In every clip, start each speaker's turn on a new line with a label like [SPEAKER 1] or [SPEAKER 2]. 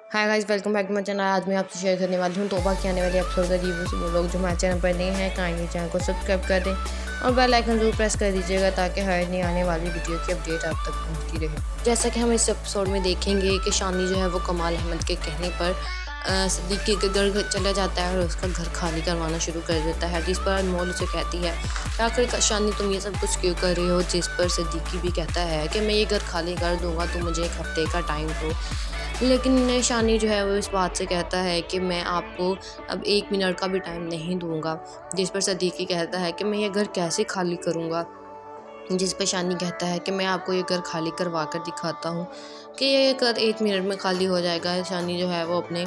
[SPEAKER 1] Hi guys, welcome back to my channel. आज मैं आपसे शेयर करने वाली हूँ तौबा के आने वाले एपिसोड का रिव्यू। से वो लोग जो हमारे चैनल पर नए हैं काइंडली चैनल को सब्सक्राइब कर दें और बेल आइकन जरूर प्रेस कर दीजिएगा ताकि हर नई आने वाली वीडियो की अपडेट आप तक पहुँचती रहे। जैसा कि हम इस एपिसोड में देखेंगे कि शानी जो है वो कमाल अहमद के कहने पर सिद्दीकी के घर चला जाता है और उसका घर खाली करवाना शुरू कर देता है, जिस पर अनमोल उसे कहती है आखिर शानी तुम ये सब कुछ क्यों कर रहे हो, जिस पर सिद्दीकी भी कहता है कि मैं ये घर खाली कर दूंगा, तो मुझे 1 हफ्ते का टाइम दो। लेकिन शानी जो है वो इस बात से कहता है कि मैं आपको अब 1 मिनट का भी टाइम नहीं दूँगा, जिस पर सिद्दीकी कहता है कि मैं ये घर कैसे खाली करूँगा? जिस पे शानी कहता है कि मैं आपको ये घर खाली करवा कर दिखाता हूँ कि ये घर 1 मिनट में खाली हो जाएगा। शानी जो है वो अपने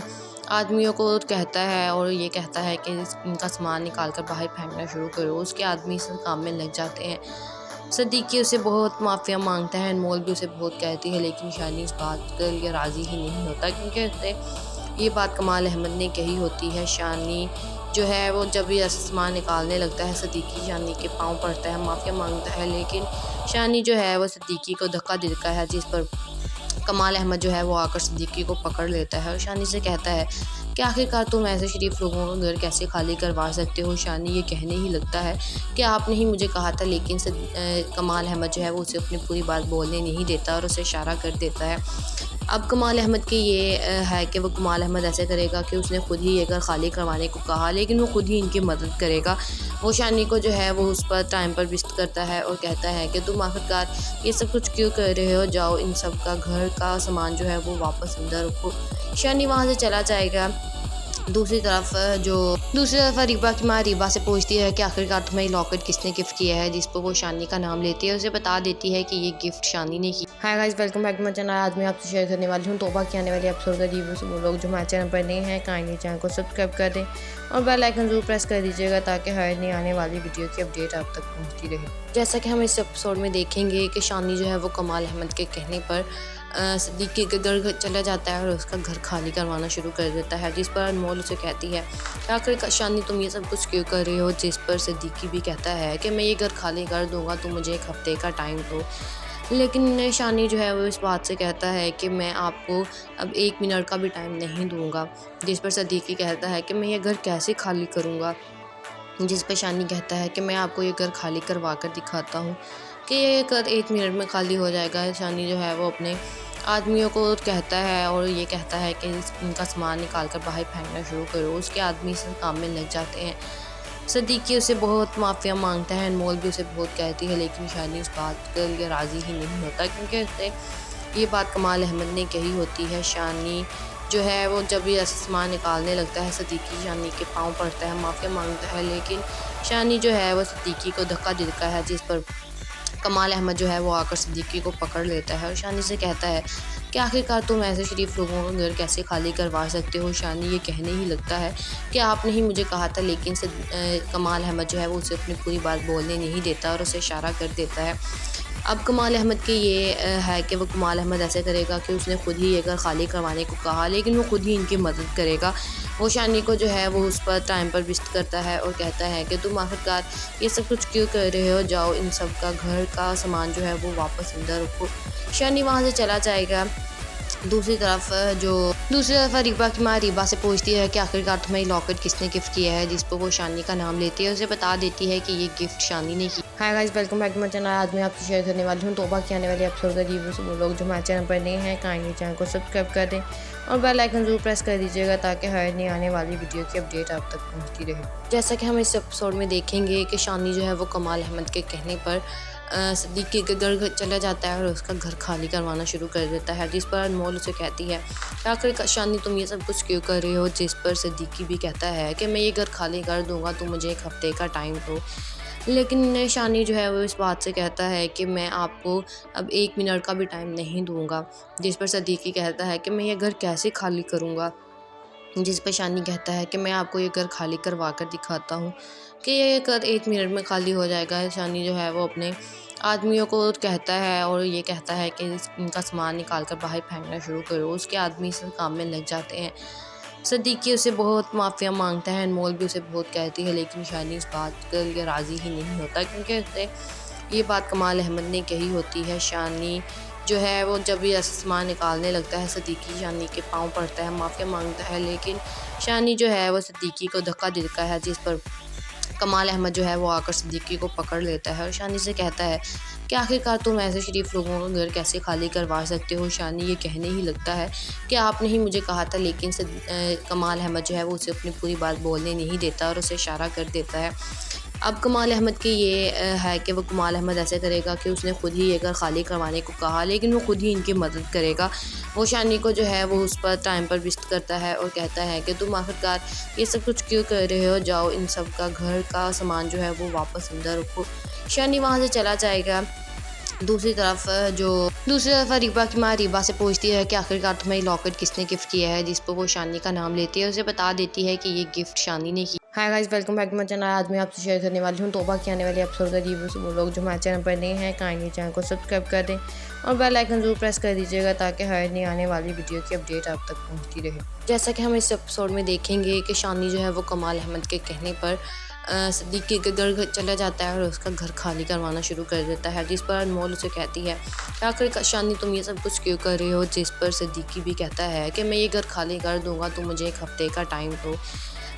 [SPEAKER 1] आदमियों को कहता है और ये कहता है कि इनका सामान निकाल कर बाहर फेंकना शुरू करो। उसके आदमी इस काम में लग जाते हैं। सिद्दीकी उसे बहुत माफ़िया मांगता है, अनमोल भी उसे बहुत कहती है, लेकिन शानी इस बात के लिए राज़ी ही नहीं होता, क्योंकि उसे ये बात कमाल अहमद ने कही होती है। शानी जो है वो जब भी ऐसा सामान निकालने लगता है, सिद्दीकी शानी के पाँव पड़ता है, माफ़िया मांगता है, लेकिन शानी जो है वो सिद्दीकी को धक्का देता है, जिस पर कमाल अहमद जो है वो आकर सिद्दीकी को पकड़ लेता है और शानी से कहता है कि आखिरकार तुम ऐसे शरीफ लोगों का घर कैसे खाली करवा सकते हो। शानी ये कहने ही लगता है कि आपने ही मुझे कहा था, लेकिन कमाल अहमद जो है वो उसे अपनी पूरी बात बोलने नहीं देता और उसे इशारा कर देता है। अब कमाल अहमद की ये है कि वो कमाल अहमद ऐसे करेगा कि उसने खुद ही ये घर खाली करवाने को कहा, लेकिन वो खुद ही इनकी मदद करेगा। वो शानी को जो है वो उस पर टाइम पर विस्ट करता है और कहता है कि तुम आखिरकार ये सब कुछ क्यों कर रहे हो, जाओ इन सब का घर का सामान जो है वो वापस अंदर रखो। शानी वहाँ से चला जाएगा। दूसरी तरफ रीबा की माँ रीबा से पूछती है कि आखिरकार तुम्हें ये लॉकेट किसने गिफ्ट किया है, जिस पर वो शानी का नाम लेती है। उसे बता देती है कि ये गिफ्ट शानी ने की। Hi guys, welcome back to my channel. आज मैं आपसे शेयर करने वाली हूँ तौबा के आने वाले एपिसोड का रिव्यू। से वो लोग जो हमारे चैनल पर नए हैं काइंडली चैनल को सब्सक्राइब कर दें और बेल आइकन जरूर प्रेस कर दीजिएगा ताकि हर नई आने वाली वीडियो की अपडेट आप तक पहुँचती रहे। जैसा कि हम इस एपिसोड में देखेंगे कि शानी जो है वो कमाल अहमद के कहने पर सिद्दीकी के घर चला जाता है और उसका घर खाली करवाना शुरू कर देता है, जिस पर अनमोल उसे कहती है आखिर शानी तुम ये सब कुछ क्यों कर रहे हो, जिस पर सिद्दीकी भी कहता है कि मैं ये घर खाली कर दूंगा, तो मुझे 1 हफ्ते का टाइम दो। लेकिन शानी जो है वो इस बात से कहता है कि मैं आपको अब 1 मिनट का भी टाइम नहीं दूंगा, जिस पर सिद्दीकी कहता है कि मैं ये घर कैसे खाली करूँगा? जिस पे शानी कहता है कि मैं आपको ये घर खाली करवा कर दिखाता हूँ कि ये घर 1 मिनट में खाली हो जाएगा। शानी जो है वो अपने आदमियों को कहता है और ये कहता है कि इनका सामान निकाल कर बाहर फेंकना शुरू करो। उसके आदमी इस काम में लग जाते हैं। सिद्दीकी उसे बहुत माफ़िया मांगता है, अनमोल भी उसे बहुत कहती है, लेकिन शानी इस बात के लिए राज़ी ही नहीं होता, क्योंकि उसे ये बात कमाल अहमद ने कही होती है। शानी जो है वो जब भी ऐसा सामान निकालने लगता है, सिद्दीकी शानी के पाँव पड़ता है, माफ़िया मांगता है, लेकिन शानी जो है वो सिद्दीकी को धक्का देता है, जिस पर कमाल अहमद जो है वो आकर सिद्दीकी को पकड़ लेता है और शानी से कहता है कि आखिरकार तुम ऐसे शरीफ लोगों का घर कैसे खाली करवा सकते हो। शानी ये कहने ही लगता है कि आपने ही मुझे कहा था, लेकिन कमाल अहमद जो है वो उसे अपनी पूरी बात बोलने नहीं देता और उसे इशारा कर देता है। अब कमाल अहमद की ये है कि वो कमाल अहमद ऐसे करेगा कि उसने खुद ही ये घर खाली करवाने को कहा, लेकिन वो खुद ही इनकी मदद करेगा। वो शानी को जो है वो उस पर टाइम पर विस्ट करता है और कहता है कि तुम आखिरकार ये सब कुछ क्यों कर रहे हो, जाओ इन सब का घर का सामान जो है वो वापस अंदर रखो। शानी वहाँ से चला जाएगा। दूसरी तरफ रीबा की माँ रीबा से पूछती है कि आखिरकार तुम्हें लॉकेट किसने गिफ्ट किया है, जिस पर वो शानी का नाम लेती है। उसे बता देती है कि ये गिफ्ट शानी ने की। Hi guys, welcome back to my channel. आज मैं आपसे शेयर करने वाली हूँ तौबा के आने वाले एपिसोड का रिव्यू। से वो लोग जो हमारे चैनल पर नए हैं काइंडली चैनल को सब्सक्राइब कर दें और बेल आइकन जरूर प्रेस कर दीजिएगा ताकि हर नई आने वाली वीडियो की अपडेट आप तक पहुँचती रहे। जैसा कि हम इस एपिसोड में देखेंगे कि शानी जो है वो कमाल अहमद के कहने पर सिद्दीकी के घर चला जाता है और उसका घर खाली करवाना शुरू कर देता है, जिस पर अनमोल उसे कहती है आखिर शानी तुम ये सब कुछ क्यों कर रहे हो, जिस पर सिद्दीकी भी कहता है कि मैं ये घर खाली कर दूंगा, तो मुझे 1 हफ्ते का टाइम दो। लेकिन शानी जो है वो इस बात से कहता है कि मैं आपको अब 1 मिनट का भी टाइम नहीं दूंगा, जिस पर सिद्दीकी कहता है कि मैं ये घर कैसे खाली करूँगा? जिस पे शानी कहता है कि मैं आपको ये घर खाली करवा कर दिखाता हूँ कि ये घर 1 मिनट में खाली हो जाएगा। शानी जो है वो अपने आदमियों को कहता है और ये कहता है कि इनका सामान निकाल कर बाहर फेंकना शुरू करो। उसके आदमी इस काम में लग जाते हैं। सिद्दीकी उसे बहुत माफ़िया मांगता है, अनमोल भी उसे बहुत कहती है, लेकिन शानी इस बात के लिए राज़ी ही नहीं होता, क्योंकि उसे ये बात कमाल अहमद ने कही होती है। शानी जो है वो जब ये सामान निकालने लगता है सदीकी शानी के पाँव पड़ता है, माफ़ी मांगता है, लेकिन शानी जो है वो सदीकी को धक्का देता है, जिस पर कमाल अहमद जो है वो आकर सदीकी को पकड़ लेता है और शानी से कहता है कि आखिरकार तुम ऐसे शरीफ लोगों का घर कैसे खाली करवा सकते हो। शानी ये कहने ही लगता है कि आपने ही मुझे कहा था, लेकिन कमाल अहमद जो है वो उसे अपनी पूरी बात बोलने नहीं देता और उसे इशारा कर देता है। अब कमाल अहमद की ये है कि वो कमाल अहमद ऐसे करेगा कि उसने खुद ही ये घर खाली करवाने को कहा, लेकिन वो खुद ही इनकी मदद करेगा। वो शानी को जो है वो उस पर टाइम पर विस्ट करता है और कहता है कि तुम आखिरकार ये सब कुछ क्यों कर रहे हो, जाओ इन सब का घर का सामान जो है वो वापस अंदर रखो। शानी वहाँ से चला जाएगा। दूसरी तरफ रीबा की माँ रीबा से पूछती है कि आखिरकार तुम्हें लॉकेट किसने गिफ्ट किया है, जिस पर वो शानी का नाम लेती है। उसे बता देती है कि ये गिफ्ट शानी ने किया। Hi guys, welcome back to my channel. आज मैं आपसे शेयर करने वाली हूँ तौबा की आने वाली एपिसोड का रिव्यू। से वो लोग जो हमारे चैनल पर नए हैं काइंडली चैनल को सब्सक्राइब कर दें और बेल आइकन जरूर प्रेस कर दीजिएगा ताकि हर नई आने वाली वीडियो की अपडेट आप तक पहुँचती रहे। जैसा कि हम इस एपिसोड में देखेंगे कि शानी जो है वो कमाल अहमद के कहने पर सदीकी के घर चला जाता है और उसका घर खाली करवाना शुरू कर देता है, जिस पर अनमोल उसे कहती है आखिर शानी तुम ये सब कुछ क्यों कर रहे हो, जिस पर सदीकी भी कहता है कि मैं ये घर खाली कर दूंगा, तुम मुझे 1 हफ्ते का टाइम दो।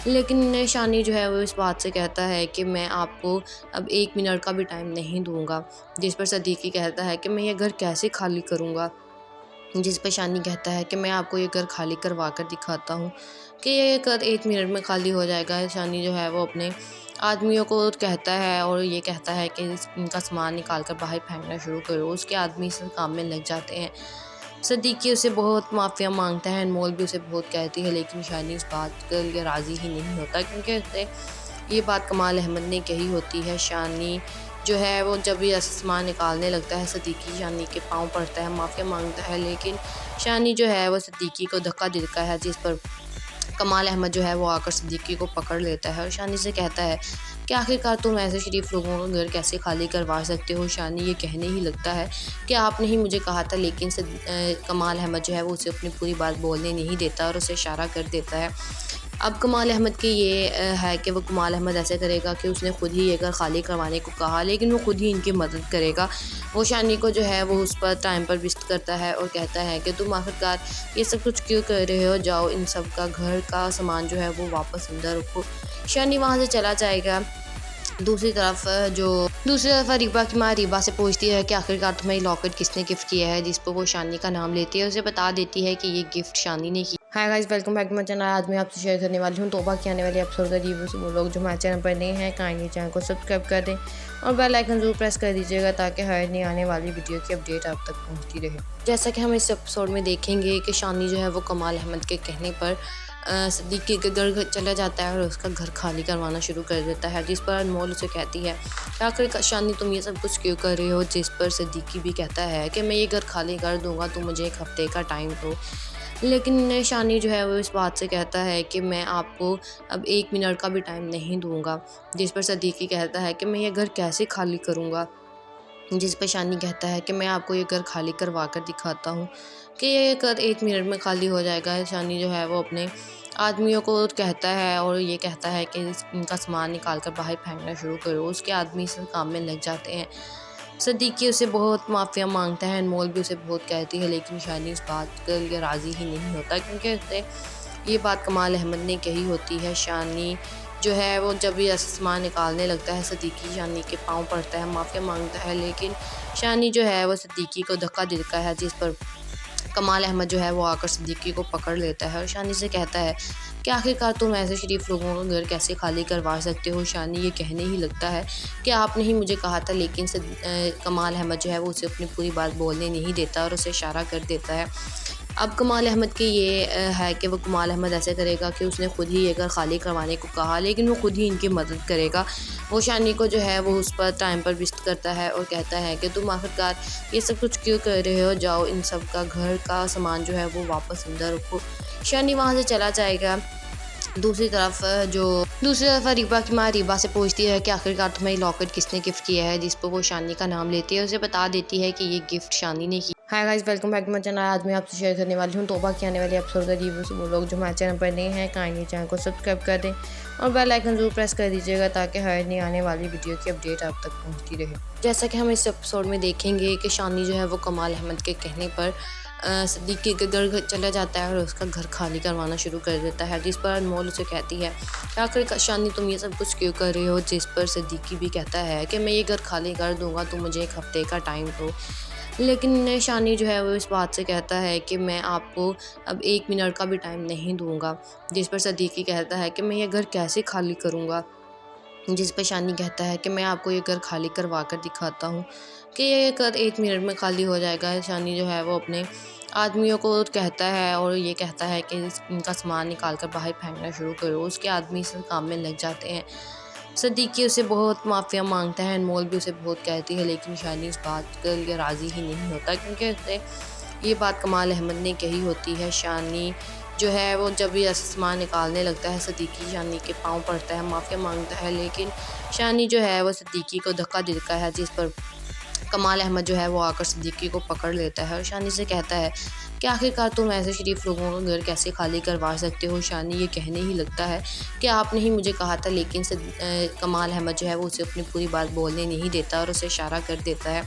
[SPEAKER 1] लेकिन शानी जो है वो इस बात से कहता है कि मैं आपको अब 1 मिनट का भी टाइम नहीं दूंगा, जिस पर सदीकी कहता है कि मैं ये घर कैसे खाली करूँगा। जिस पर शानी कहता है कि मैं आपको ये घर खाली करवा कर दिखाता हूँ कि ये घर 1 मिनट में खाली हो जाएगा। शानी जो है वो अपने आदमियों को कहता है और ये कहता है कि इनका सामान निकाल कर बाहर फेंकना शुरू करो। उसके आदमी इस काम में लग जाते हैं। सदीकी उसे बहुत माफ़िया मांगता है, अनमोल भी उसे बहुत कहती है, लेकिन शानी इस बात के लिए राज़ी ही नहीं होता क्योंकि उसे ये बात कमाल अहमद ने कही होती है। शानी जो है वो जब ये सामान निकालने लगता है सदीकी शानी के पाँव पड़ता है, माफ़िया मांगता है, लेकिन शानी जो है वो सदीकी को धक्का देता है, जिस पर कमाल अहमद जो है वो आकर सदीकी को पकड़ लेता है और शानी से कहता है कि आखिरकार तुम ऐसे शरीफ लोगों का घर कैसे खाली करवा सकते हो। शानी ये कहने ही लगता है कि आपने ही मुझे कहा था, लेकिन कमाल अहमद जो है वो उसे अपनी पूरी बात बोलने नहीं देता और उसे इशारा कर देता है। अब कमाल अहमद की ये है कि वो कमाल अहमद ऐसे करेगा कि उसने खुद ही ये घर खाली करवाने को कहा, लेकिन वो खुद ही इनकी मदद करेगा। वो शानी को जो है वो उस पर टाइम पर विस्ट करता है और कहता है कि तुम आखिरकार ये सब कुछ क्यों कर रहे हो, जाओ इन सब का घर का सामान जो है वो वापस अंदर रखो। शानी वहाँ से चला जाएगा। दूसरी तरफ रीबा की माँ रीबा से पूछती है कि आखिरकार तुम्हें लॉकेट किसने गिफ्ट किया है, जिस पर वो शानी का नाम लेती है। उसे बता देती है कि ये गिफ्ट शानी ने किया। Hi guys, welcome back to my channel. आज मैं आपसे शेयर करने वाली हूँ तौबा की आने वाली एपिसोड का रिव्यू। से वो लोग जो हमारे चैनल पर नए हैं काइंडली चैनल को सब्सक्राइब कर दें और बेल आइकन जरूर प्रेस कर दीजिएगा ताकि हर नई आने वाली वीडियो की अपडेट आप तक पहुँचती रहे। जैसा कि हम इस एपिसोड में देखेंगे कि शानी जो है वो कमाल अहमद के कहने पर सदीकी के घर चला जाता है और उसका घर खाली करवाना शुरू कर देता है, जिस पर अनमोल उसे कहती है आखिर शानी तुम ये सब कुछ क्यों कर रहे हो, जिस पर सदीकी भी कहता है कि मैं ये घर खाली कर दूंगा, तुम मुझे 1 हफ्ते का टाइम दो। लेकिन शानी जो है वो इस बात से कहता है कि मैं आपको अब 1 मिनट का भी टाइम नहीं दूंगा, जिस पर सदीकी कहता है कि मैं ये घर कैसे खाली करूँगा। जिस पर शानी कहता है कि मैं आपको ये घर खाली करवा कर दिखाता हूँ कि ये घर 1 मिनट में खाली हो जाएगा। शानी जो है वो अपने आदमियों को कहता है और ये कहता है कि इनका सामान निकाल कर बाहर फेंकना शुरू करो। उसके आदमी इस काम में लग जाते हैं। सदीकी उसे बहुत माफ़िया मांगता है, अनमोल भी उसे बहुत कहती है, लेकिन शानी इस बात के लिए राज़ी ही नहीं होता क्योंकि उसे ये बात कमाल अहमद ने कही होती है। शानी जो है वो जब ये सामान निकालने लगता है सदीकी शानी के पाँव पड़ता है, माफ़िया मांगता है, लेकिन शानी जो है वो सदीकी को धक्का देता है, जिस पर कमाल अहमद जो है वो आकर सदीकी को पकड़ लेता है और शानी से कहता है कि आखिरकार तुम ऐसे शरीफ लोगों का घर कैसे खाली करवा सकते हो। शानी ये कहने ही लगता है कि आपने ही मुझे कहा था, लेकिन कमाल अहमद जो है वो उसे अपनी पूरी बात बोलने नहीं देता और उसे इशारा कर देता है। अब कमाल अहमद की ये है कि वो कमाल अहमद ऐसे करेगा कि उसने खुद ही ये घर खाली करवाने को कहा, लेकिन वो खुद ही इनकी मदद करेगा। वो शानी को जो है वो उस पर टाइम पर विस्ट करता है और कहता है कि तुम आखिरकार ये सब कुछ क्यों कर रहे हो, जाओ इन सब का घर का सामान जो है वो वापस अंदर रखो। शानी वहाँ से चला जाएगा। दूसरी तरफ रीबा की माँ रीबा से पूछती है कि आखिरकार तुम्हें लॉकेट किसने गिफ्ट किया है, जिस पर वो शानी का नाम लेती है। उसे बता देती है कि ये गिफ्ट शानी ने किया। Hi guys, welcome back to my channel. आज मैं आपसे शेयर करने वाली हूँ तौबा की आने वाली एपिसोड का रिव्यू। से वो लोग जो हमारे चैनल पर नए हैं काइंडली चैनल को सब्सक्राइब कर दें और बेल आइकन जरूर प्रेस कर दीजिएगा ताकि हर नई आने वाली वीडियो की अपडेट आप तक पहुँचती रहे। जैसा कि हम इस एपिसोड में देखेंगे कि शानी जो है वो कमाल अहमद के कहने पर सिद्दीकी के घर चला जाता है और उसका घर खाली करवाना शुरू कर देता है, जिस पर अनमोल उसे कहती है कि आखिर शानी तुम ये सब कुछ क्यों कर रहे हो। जिस पर सिद्दीकी भी कहता है कि मैं ये घर खाली कर दूंगा, तो मुझे एक हफ्ते का टाइम दो। लेकिन शानी जो है वो इस बात से कहता है कि मैं आपको अब 1 मिनट का भी टाइम नहीं दूंगा। जिस पर सिद्दीकी कहता है कि मैं ये घर कैसे खाली करूँगा। जिस पे शानी कहता है कि मैं आपको ये घर खाली करवा कर दिखाता हूँ कि ये घर 1 मिनट में खाली हो जाएगा। शानी जो है वो अपने आदमियों को कहता है और ये कहता है कि इनका सामान निकाल कर बाहर फेंकना शुरू करो। उसके आदमी इस काम में लग जाते हैं। सिद्दीकी उसे बहुत माफ़िया मांगता है, अनमोल भी उसे बहुत कहती है, लेकिन शानी इस बात के लिए राज़ी ही नहीं होता क्योंकि उसे ये बात कमाल अहमद ने कही होती है। शानी जो है वो जब भी ऐसा सामान निकालने लगता है, सिद्दीकी शानी के पाँव पड़ता है, माफ़िया मांगता है, लेकिन शानी जो है वो सिद्दीकी को धक्का देता है, जिस पर कमाल अहमद जो है वो आकर सिद्दीकी को पकड़ लेता है और शानी से कहता है कि आखिरकार तुम ऐसे शरीफ लोगों का घर कैसे खाली करवा सकते हो। शानी ये कहने ही लगता है कि आपने ही मुझे कहा था, लेकिन कमाल अहमद जो है वो उसे अपनी पूरी बात बोलने नहीं देता और उसे इशारा कर देता है।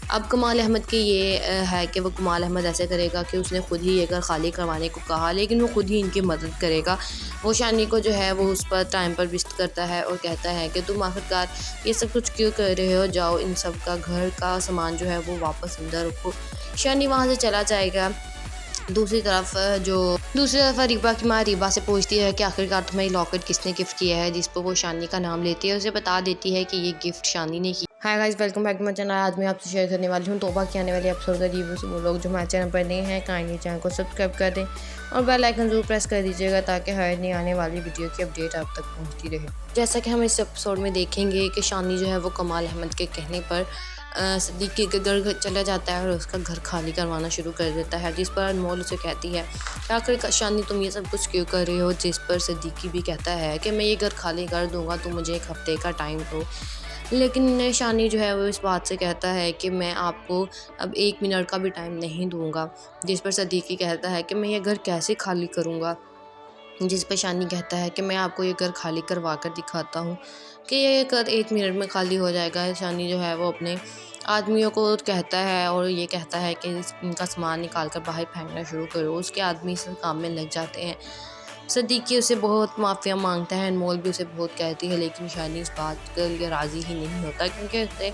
[SPEAKER 1] अब कमाल अहमद की ये है कि वो कमाल अहमद ऐसे करेगा कि उसने खुद ही ये घर खाली करवाने को कहा, लेकिन वो खुद ही इनकी मदद करेगा। वो शानी को जो है वो उस पर टाइम पर विस्ट करता है और कहता है कि तुम आखिरकार ये सब कुछ क्यों कर रहे हो, जाओ इन सब का घर का सामान जो है वो वापस अंदर रखो। शानी वहाँ से चला जाएगा। दूसरी तरफ रीबा की माँ रीबा से पूछती है कि आखिरकार तुम्हें लॉकेट किसने गिफ्ट किया है, जिस पर वो शानी का नाम लेती है। उसे बता देती है कि ये गिफ्ट शानी ने किया। Hi guys, welcome back to my channel. आज मैं आपसे शेयर करने वाली हूँ तौबा की आने वाली एपिसोड का रिव्यू। से वो लोग जो हमारे चैनल पर नए हैं काइंडली चैनल को सब्सक्राइब कर दें और बेल आइकन जरूर प्रेस कर दीजिएगा ताकि हर नई आने वाली वीडियो की अपडेट आप तक पहुँचती रहे। जैसा कि हम इस एपिसोड में देखेंगे कि शानी जो है वो कमाल अहमद के कहने पर सिद्दीकी के घर चला जाता है और उसका घर खाली करवाना शुरू कर देता है, जिस पर अनमोल उसे कहती है कि आखिर शानी तुम ये सब कुछ क्यों कर रहे हो। जिस पर सिद्दीकी भी कहता है कि मैं ये घर खाली कर दूंगा, तो मुझे एक हफ्ते का टाइम दो। लेकिन शानी जो है वो इस बात से कहता है कि मैं आपको अब 1 मिनट का भी टाइम नहीं दूंगा। जिस पर सिद्दीकी कहता है कि मैं ये घर कैसे खाली करूँगा। जिस पर शानी कहता है कि मैं आपको ये घर खाली करवा कर दिखाता हूँ कि ये घर 1 मिनट में खाली हो जाएगा। शानी जो है वो अपने आदमियों को कहता है और ये कहता है कि इनका सामान निकाल कर बाहर फेंकना शुरू करो। उसके आदमी इस काम में लग जाते हैं। सिद्दीकी उसे बहुत माफ़िया मांगता है, अनमोल भी उसे बहुत कहती है, लेकिन शानी इस बात के लिए राज़ी ही नहीं होता क्योंकि उसे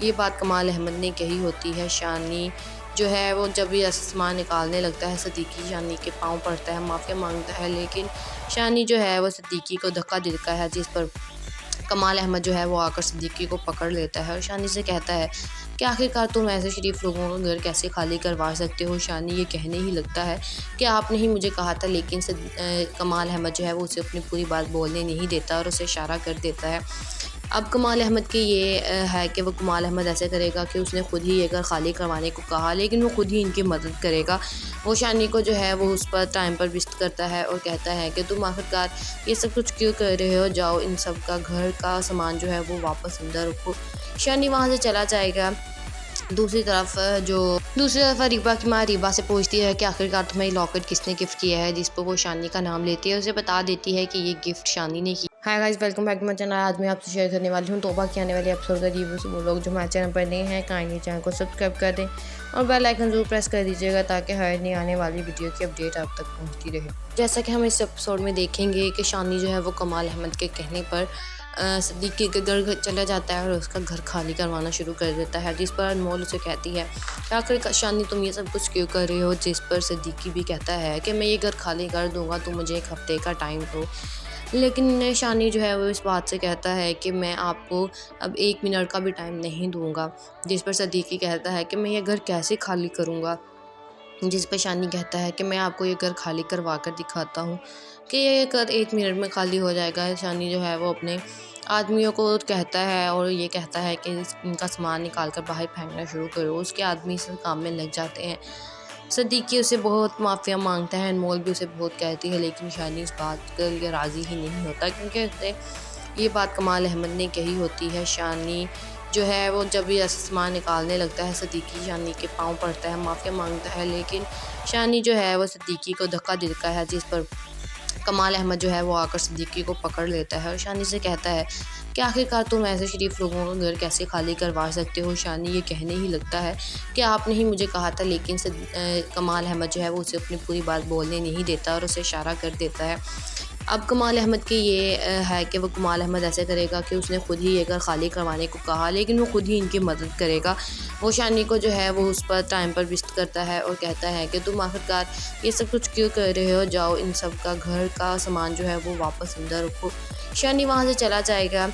[SPEAKER 1] ये बात कमाल अहमद ने कही होती है। शानी जो है वो जब भी ऐसा सामान निकालने लगता है, सिद्दीकी शानी के पाँव पड़ता है, माफ़िया मांगता है, लेकिन शानी जो है वो सिद्दीकी को धक्का देता है, जिस पर कमाल अहमद जो है वो आकर सिद्दीकी को पकड़ लेता है और शानी से कहता है कि आखिरकार तुम ऐसे शरीफ लोगों का घर कैसे खाली करवा सकते हो। शानी ये कहने ही लगता है कि आपने ही मुझे कहा था, लेकिन कमाल अहमद जो है वो उसे अपनी पूरी बात बोलने नहीं देता और उसे इशारा कर देता है। अब कमाल अहमद की ये है कि वो कमाल अहमद ऐसे करेगा कि उसने खुद ही ये घर खाली करवाने को कहा, लेकिन वो खुद ही इनकी मदद करेगा। वो शानी को जो है वो उस पर टाइम पर विस्ट करता है और कहता है कि तुम आखिरकार ये सब कुछ क्यों कर रहे हो, जाओ इन सब का घर का सामान जो है वो वापस अंदर रखो। शानी वहाँ से चला जाएगा। दूसरी तरफ रीबा की माँ रीबा से पूछती है कि आखिरकार तुम्हें लॉकेट किसने गिफ्ट किया है, जिस पर वो शानी का नाम लेती है। उसे बता देती है कि ये गिफ्ट शानी ने किया। Hi guys, welcome back to my channel. आज मैं आपसे शेयर करने वाली हूँ तौबा की आने वाली एपिसोड का रिव्यू। से वो लोग जो हमारे चैनल पर नए हैं काइंडली चैनल को सब्सक्राइब कर दें और बेल आइकन जरूर प्रेस कर दीजिएगा ताकि हर नई आने वाली वीडियो की अपडेट आप तक पहुँचती रहे। जैसा कि हम इस एपिसोड में देखेंगे कि शानी जो है वो कमाल अहमद के कहने पर सिद्दीकी के घर चला जाता है और उसका घर खाली करवाना शुरू कर देता है, जिस पर अनमोल उसे कहती है कि आखिर शानी तुम ये सब कुछ क्यों कर रहे हो। जिस पर सिद्दीकी भी कहता है कि मैं ये घर खाली कर दूंगा, तो मुझे एक हफ्ते का टाइम दो। लेकिन शानी जो है वो इस बात से कहता है कि मैं आपको अब 1 मिनट का भी टाइम नहीं दूंगा। जिस पर सिद्दीकी कहता है कि मैं ये घर कैसे खाली करूँगा। जिस पर शानी कहता है कि मैं आपको ये घर खाली करवा कर दिखाता हूँ कि ये घर 1 मिनट में खाली हो जाएगा। शानी जो है वो अपने आदमियों को कहता है और ये कहता है कि इनका सामान निकाल कर बाहर फेंकना शुरू करो। उसके आदमी इस काम में लग जाते हैं। सिद्दीकी उसे बहुत माफ़िया मांगता है, अनमोल भी उसे बहुत कहती है, लेकिन शानी इस बात के लिए राज़ी ही नहीं होता क्योंकि उसे ये बात कमाल अहमद ने कही होती है। शानी जो है वो जब ये सामान निकालने लगता है सदीकी शानी के पाँव पड़ता है, माफ़िया मांगता है, लेकिन शानी जो है वो सदीकी को धक्का देता है, जिस पर कमाल अहमद जो है वो आकर सिद्दीकी को पकड़ लेता है और शानी से कहता है कि आखिरकार तुम ऐसे शरीफ लोगों का घर कैसे खाली करवा सकते हो। शानी ये कहने ही लगता है कि आपने ही मुझे कहा था, लेकिन कमाल अहमद जो है वो उसे अपनी पूरी बात बोलने नहीं देता और उसे इशारा कर देता है। अब कमाल अहमद की ये है कि वो कमाल अहमद ऐसे करेगा कि उसने खुद ही ये घर खाली करवाने को कहा, लेकिन वो खुद ही इनकी मदद करेगा। वो शानी को जो है वो उस पर टाइम पर विस्ट करता है और कहता है कि तुम आखिरकार ये सब कुछ क्यों कर रहे हो, जाओ इन सब का घर का सामान जो है वो वापस अंदर रखो। शानी वहाँ से चला जाएगा।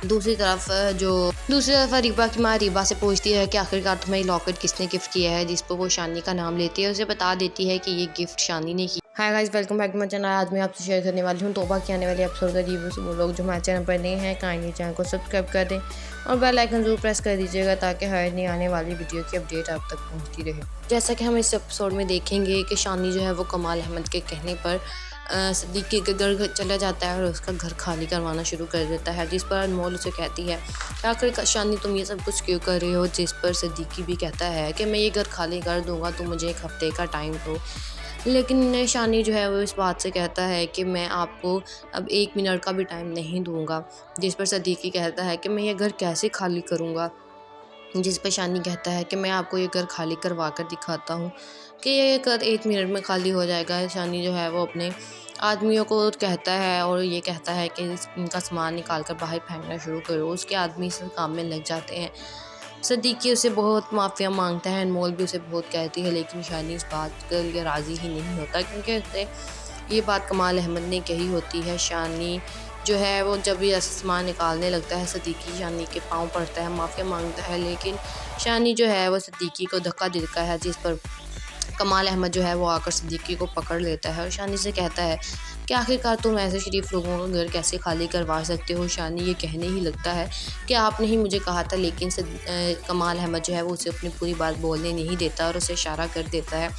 [SPEAKER 1] दूसरी तरफ रीबा की माँ रीबा से पूछती है कि आखिरकार तुम्हें लॉकेट किसने गिफ्ट किया है, जिस पर वो शानी का नाम लेती है। उसे बता देती है कि ये गिफ्ट शानी ने की। Hi guys, welcome back to my channel. आज मैं आपसे शेयर करने वाली हूँ तौबा की आने वाली एपिसोड का रिव्यू। से वो लोग जो हमारे चैनल पर नए हैं काइंडली चैनल को सब्सक्राइब कर दें और बेल आइकन जरूर प्रेस कर दीजिएगा ताकि हर नई आने वाली वीडियो की अपडेट आप तक पहुँचती रहे। जैसा कि हम इस एपिसोड में देखेंगे कि शानी जो है वो कमाल अहमद के कहने पर सिद्दीकी के घर चला जाता है और उसका घर खाली करवाना शुरू कर देता है, जिस पर अनमोल उसे कहती है आखिर शानी तुम ये सब कुछ क्यों कर रहे हो। जिस पर सिद्दीकी भी कहता है कि मैं ये घर खाली कर दूंगा, तो मुझे 1 हफ्ते का टाइम दो। लेकिन शानी जो है वो इस बात से कहता है कि मैं आपको अब 1 मिनट का भी टाइम नहीं दूंगा। जिस पर सिद्दीकी कहता है कि मैं ये घर कैसे खाली करूँगा। जिस पर शानी कहता है कि मैं आपको ये घर खाली करवा कर दिखाता हूँ कि ये घर 1 मिनट में खाली हो जाएगा। शानी जो है वो अपने आदमियों को कहता है और ये कहता है कि इनका सामान निकाल कर बाहर फेंकना शुरू करो। उसके आदमी इस काम में लग जाते हैं। सिद्दीकी उसे बहुत माफ़िया मांगता है, अनमोल भी उसे बहुत कहती है, लेकिन शानी इस बात के लिए राज़ी ही नहीं होता, क्योंकि उसे ये बात कमाल अहमद ने कही होती है। शानी जो है वो जब ये सामान निकालने लगता है सिद्दीकी शानी के पाँव पड़ता है, माफ़िया मांगता है, लेकिन शानी जो है वो सिद्दीकी को धक्का देता है, जिस पर कमाल अहमद जो है वो आकर सिद्दीकी को पकड़ लेता है और शानी से कहता है कि आखिरकार तुम ऐसे शरीफ लोगों का घर कैसे खाली करवा सकते हो। शानी ये कहने ही लगता है कि आपने ही मुझे कहा था, लेकिन कमाल अहमद जो है वो उसे अपनी पूरी बात बोलने नहीं देता और उसे इशारा कर देता है।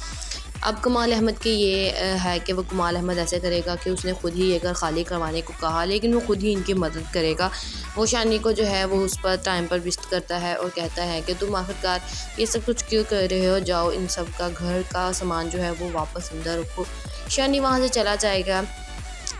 [SPEAKER 1] अब कमाल अहमद की ये है कि वो कमाल अहमद ऐसे करेगा कि उसने खुद ही ये घर खाली करवाने को कहा, लेकिन वो खुद ही इनकी मदद करेगा। वो शानी को जो है वो उस पर टाइम पर विस्ट करता है और कहता है कि तुम आखिरकार ये सब कुछ क्यों कर रहे हो, जाओ इन सब का घर का सामान जो है वो वापस अंदर रखो। शानी वहाँ से चला जाएगा।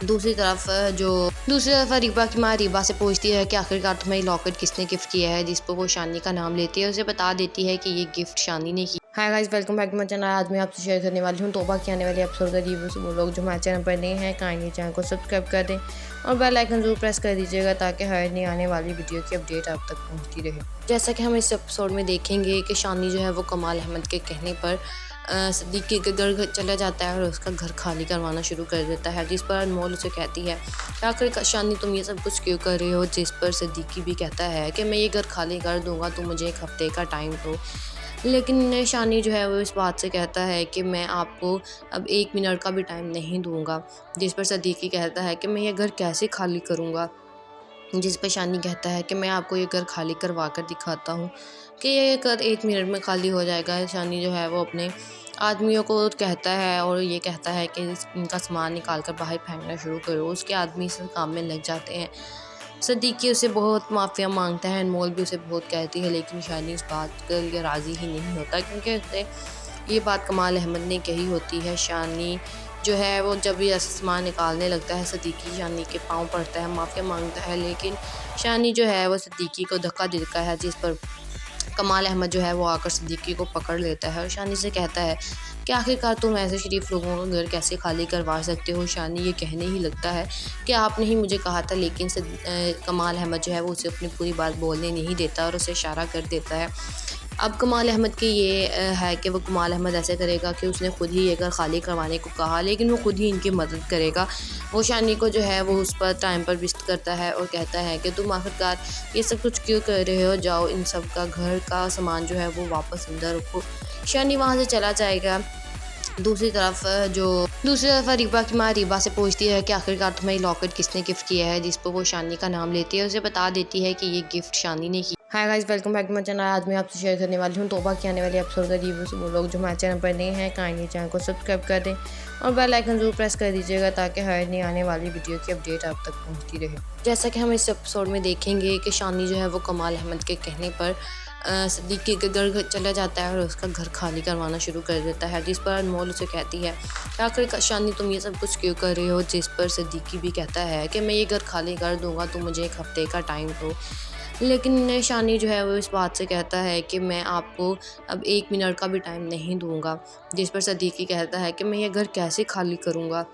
[SPEAKER 1] दूसरी तरफ रीबा की माँ रीबा से पूछती है कि आखिरकार तुम्हें लॉकेट किसने गिफ्ट किया है, जिस पर वो शानी का नाम लेती है। उसे बता देती है कि ये गिफ्ट शानी ने की। Hi guys, welcome back to my channel. आज मैं आपसे शेयर करने वाली हूँ तौबा की आने वाली एपिसोड का रिव्यू। से वो लोग जो हमारे चैनल पर नए हैं काइंडली चैनल को सब्सक्राइब कर दें और बेल आइकन जरूर प्रेस कर दीजिएगा ताकि हर नई आने वाली वीडियो की अपडेट आप तक पहुँचती रहे। जैसा कि हम इस एपिसोड में देखेंगे कि शानी जो है वो कमाल अहमद के कहने पर सिद्दीकी के घर चला जाता है और उसका घर खाली करवाना शुरू कर देता है, जिस पर अनमोल उसे कहती है आखिर शानी तुम ये सब कुछ क्यों कर रहे हो। जिस पर सिद्दीकी भी कहता है कि मैं ये घर खाली कर दूंगा, तो मुझे 1 हफ्ते का टाइम दो। लेकिन शानी जो है वो इस बात से कहता है कि मैं आपको अब 1 मिनट का भी टाइम नहीं दूंगा। जिस पर सिद्दीकी कहता है कि मैं ये घर कैसे खाली करूँगा। जिस पर शानी कहता है कि मैं आपको ये घर खाली करवा कर दिखाता हूँ कि ये घर 1 मिनट में खाली हो जाएगा। शानी जो है वो अपने आदमियों को कहता है और ये कहता है कि इनका सामान निकाल कर बाहर फेंकना शुरू करो। उसके आदमी इस काम में लग जाते हैं। सिद्दीकी उसे बहुत माफ़िया मांगता है, अनमोल भी उसे बहुत कहती है, लेकिन शानी इस बात के लिए राज़ी ही नहीं होता, क्योंकि उसे ये बात कमाल अहमद ने कही होती है। शानी जो है वो जब ये सामान निकालने लगता है सिद्दीकी शानी के पाँव पड़ता है, माफ़िया मांगता है, लेकिन शानी जो है वो सिद्दीकी को धक्का देता है, जिस पर कमाल अहमद जो है वो आकर सिद्दीकी को पकड़ लेता है और शानी से कहता है कि आखिरकार तुम ऐसे शरीफ लोगों का घर कैसे खाली करवा सकते हो। शानी ये कहने ही लगता है कि आपने ही मुझे कहा था, लेकिन कमाल अहमद जो है वो उसे अपनी पूरी बात बोलने नहीं देता और उसे इशारा कर देता है। अब कमाल अहमद की ये है कि वो कमाल अहमद ऐसे करेगा कि उसने खुद ही ये घर खाली करवाने को कहा, लेकिन वो खुद ही इनकी मदद करेगा। वो शानी को जो है वो उस पर टाइम पर विस्ट करता है और कहता है कि तुम आखिरकार ये सब कुछ क्यों कर रहे हो, जाओ इन सब का घर का सामान जो है वो वापस अंदर रखो। शानी वहाँ से चला जाएगा। दूसरी तरफ रीबा की माँ रीबा से पूछती है कि आखिरकार तुम्हें लॉकेट किसने गिफ्ट किया है, जिस पर वो शानी का नाम लेती है। उसे बता देती है कि ये गिफ्ट शानी ने की। Hi guys, welcome back to my channel. आज मैं आपसे शेयर करने वाली हूँ तौबा की आने वाली एपिसोड का रिव्यू। वो लोग जो हमारे चैनल पर नए हैं काइंडली चैनल को सब्सक्राइब कर दें और बेल आइकन जरूर प्रेस कर दीजिएगा ताकि हर नई आने वाली वीडियो की अपडेट आप तक पहुँचती रहे। जैसा कि हम इस एपिसोड में देखेंगे कि शानी जो है वो कमाल अहमद के कहने पर सदीक के घर चला जाता है और उसका घर खाली करवाना शुरू कर देता है, जिस पर अनमोल उसे कहती है आखिर शानी तुम ये सब कुछ क्यों कर रहे हो। जिस पर सदीकी भी कहता है कि मैं ये घर खाली कर दूंगा, तो मुझे एक हफ्ते का टाइम दो। लेकिन शानी जो है वो इस बात से कहता है कि मैं आपको अब 1 मिनट का भी टाइम नहीं दूंगा। जिस पर सदीकी कहता है कि मैं ये घर कैसे खाली करूँगा।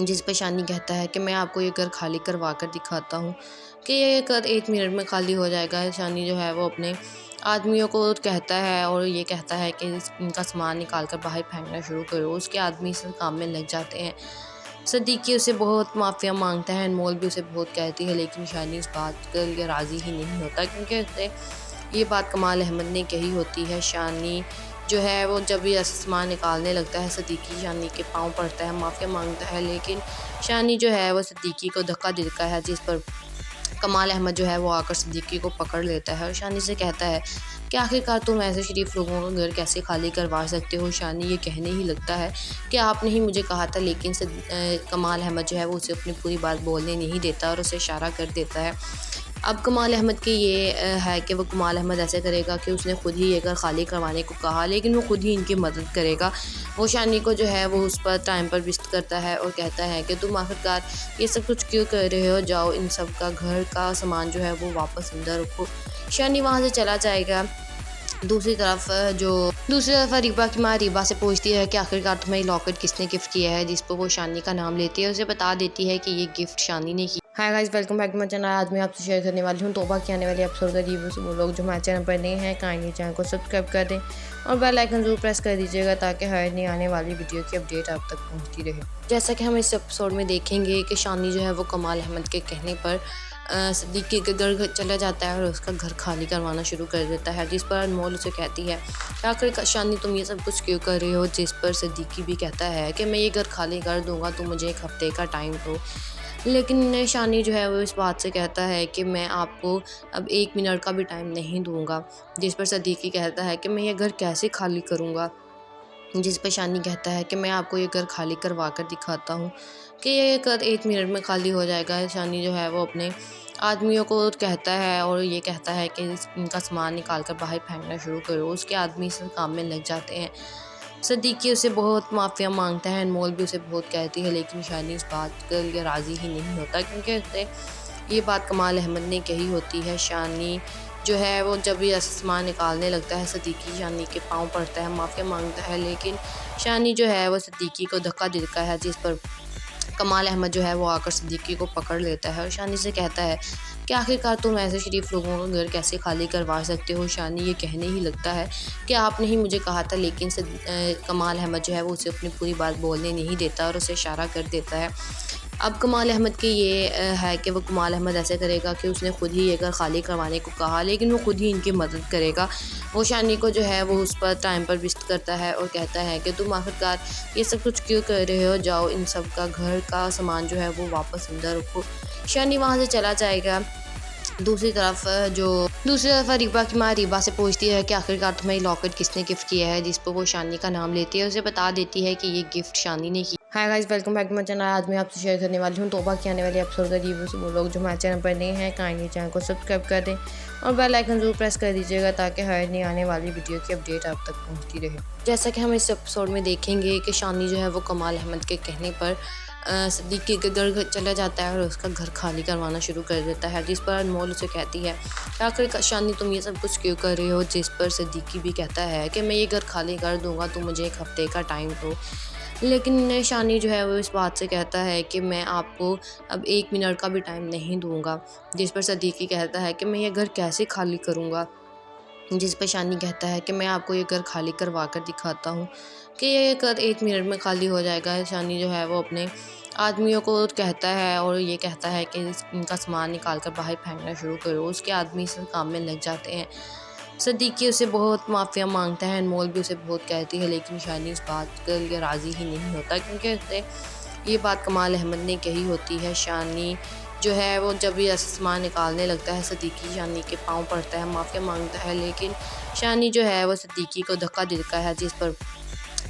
[SPEAKER 1] जिस पर शानी कहता है कि मैं आपको ये घर खाली करवा कर दिखाता हूँ कि ये घर 1 मिनट में खाली हो जाएगा। शानी जो है वो अपने आदमियों को कहता है और ये कहता है कि इनका सामान निकाल कर बाहर फेंकना शुरू करो। उसके आदमी इस काम में लग जाते हैं। सदीकी उसे बहुत माफ़िया मांगता है, अनमोल भी उसे बहुत कहती है, लेकिन शानी इस बात के लिए राज़ी ही नहीं होता क्योंकि उसे ये बात कमाल अहमद ने कही होती है। शानी जो है वो जब ये सामान निकालने लगता है सदीकी शानी के पाँव पड़ता है, माफ़िया मांगता है, लेकिन शानी जो है वो सदीकी को धक्का देता है, जिस पर कमाल अहमद जो है वो आकर सदीकी को पकड़ लेता है और शानी से कहता है कि आखिरकार तुम ऐसे शरीफ लोगों का घर कैसे खाली करवा सकते हो। शानी ये कहने ही लगता है कि आपने ही मुझे कहा था, लेकिन कमाल अहमद जो है वो उसे अपनी पूरी बात बोलने नहीं देता और उसे इशारा कर देता है। अब कमाल अहमद की ये है कि वो कमाल अहमद ऐसे करेगा कि उसने खुद ही ये घर खाली करवाने को कहा, लेकिन वो खुद ही इनकी मदद करेगा। वो शानी को जो है वो उस पर टाइम पर विस्ट करता है और कहता है कि तुम आखिरकार ये सब कुछ क्यों कर रहे हो, जाओ इन सब का घर का सामान जो है वो वापस अंदर रखो। शानी वहाँ से चला जाएगा। दूसरी तरफ रीबा की माँ रीबा से पूछती है कि आखिरकार तुम्हें लॉकेट किसने गिफ्ट किया है, जिस पर वो शानी का नाम लेती है। उसे बता देती है कि ये गिफ्ट शानी ने की। Hi guys, welcome back to my channel. आज मैं आपसे शेयर करने वाली हूँ तौबा की आने वाली एपिसोड का रिव्यू। वो लोग जो हमारे चैनल पर नए हैं काइंडली चैनल को सब्सक्राइब कर दें और बेल आइकन जरूर प्रेस कर दीजिएगा ताकि हर नई आने वाली वीडियो की अपडेट आप तक पहुँचती रहे। जैसा कि हम इस एपिसोड में देखेंगे कि शानी जो है वो कमाल अहमद के कहने पर सदीक के घर चला जाता है और उसका घर खाली करवाना शुरू कर देता है, जिस पर अनमोल उसे कहती है आखिर शानी तुम ये सब कुछ क्यों कर रहे हो। जिस पर सदीकी भी कहता है कि मैं ये घर खाली कर दूंगा, तो मुझे एक हफ्ते का टाइम दो। लेकिन शानी जो है वो इस बात से कहता है कि मैं आपको अब 1 मिनट का भी टाइम नहीं दूंगा। जिस पर सदीकी कहता है कि मैं ये घर कैसे खाली करूँगा। जिस पर शानी कहता है कि मैं आपको ये घर खाली करवा कर दिखाता हूँ कि ये घर 1 मिनट में खाली हो जाएगा। शानी जो है वो अपने आदमियों को कहता है और ये कहता है कि इनका सामान निकाल कर बाहर फेंकना शुरू करो। उसके आदमी इस काम में लग जाते हैं। सदीकी उसे बहुत माफ़िया मांगता है, अनमोल भी उसे बहुत कहती है, लेकिन शानी इस बात के लिए राज़ी ही नहीं होता क्योंकि उसे ये बात कमाल अहमद ने कही होती है। शानी जो है वो जब ये सामान निकालने लगता है सदीकी शानी के पाँव पड़ता है, माफ़िया मांगता है, लेकिन शानी जो है वो सदीकी को धक्का देता है, जिस पर कमाल अहमद जो है वो आकर सदीकी को पकड़ लेता है और शानी से कहता है कि आखिरकार तुम ऐसे शरीफ लोगों का घर कैसे खाली करवा सकते हो। शानी ये कहने ही लगता है कि आपने ही मुझे कहा था, लेकिन कमाल अहमद जो है वो उसे अपनी पूरी बात बोलने नहीं देता और उसे इशारा कर देता है। अब कमाल अहमद की ये है कि वो कमाल अहमद ऐसे करेगा कि उसने खुद ही ये घर खाली करवाने को कहा, लेकिन वो खुद ही इनकी मदद करेगा। वो शानी को जो है वो उस पर टाइम पर विस्ट करता है और कहता है कि तुम आखिरकार ये सब कुछ क्यों कर रहे हो, जाओ इन सब का घर का सामान जो है वो वापस अंदर रखो। शानी वहाँ से चला जाएगा। दूसरी तरफ रीबा की माँ रीबा से पूछती है कि आखिरकार तुम्हें लॉकेट किसने गिफ्ट किया है, जिस पर वो शानी का नाम लेती है। उसे बता देती है कि ये गिफ्ट शानी ने की। Hi guys, welcome back to my channel. आज मैं आपसे शेयर करने वाली हूँ तौबा की आने वाली एपिसोड का रिव्यू। वो लोग जो हमारे चैनल पर नए हैं काइंडली चैनल को सब्सक्राइब कर दें और बेल आइकन जरूर प्रेस कर दीजिएगा ताकि हर नई आने वाली वीडियो की अपडेट आप तक पहुँचती रहे। जैसा कि हम इस एपिसोड में देखेंगे कि शानी जो है वो कमाल अहमद के कहने पर सदीक के घर चला जाता है और उसका घर खाली करवाना शुरू कर देता है, जिस पर अनमोल उसे कहती है आखिर शानी तुम ये सब कुछ क्यों कर रहे हो। जिस पर सदीकी भी कहता है कि मैं ये घर खाली कर दूंगा, तो मुझे एक हफ्ते का टाइम दो। लेकिन शानी जो है वो इस बात से कहता है कि मैं आपको अब 1 मिनट का भी टाइम नहीं दूंगा। जिस पर सदीकी कहता है कि मैं ये घर कैसे खाली करूँगा। जिस पर शानी कहता है कि मैं आपको ये घर खाली करवा कर दिखाता हूँ कि ये घर 1 मिनट में खाली हो जाएगा। शानी जो है वो अपने आदमियों को कहता है और ये कहता है कि इनका सामान निकाल कर बाहर फेंकना शुरू करो। उसके आदमी इस काम में लग जाते हैं। सदीकी उसे बहुत माफ़िया मांगता है, अनमोल भी उसे बहुत कहती है, लेकिन शानी इस बात के लिए राज़ी ही नहीं होता क्योंकि उसे ये बात कमाल अहमद ने कही होती है। शानी जो है वो जब भी ऐसा सामान निकालने लगता है, सदीकी शानी के पाँव पड़ता है, माफ़िया मांगता है, लेकिन शानी जो है वो सदीकी को धक्का देता है, जिस पर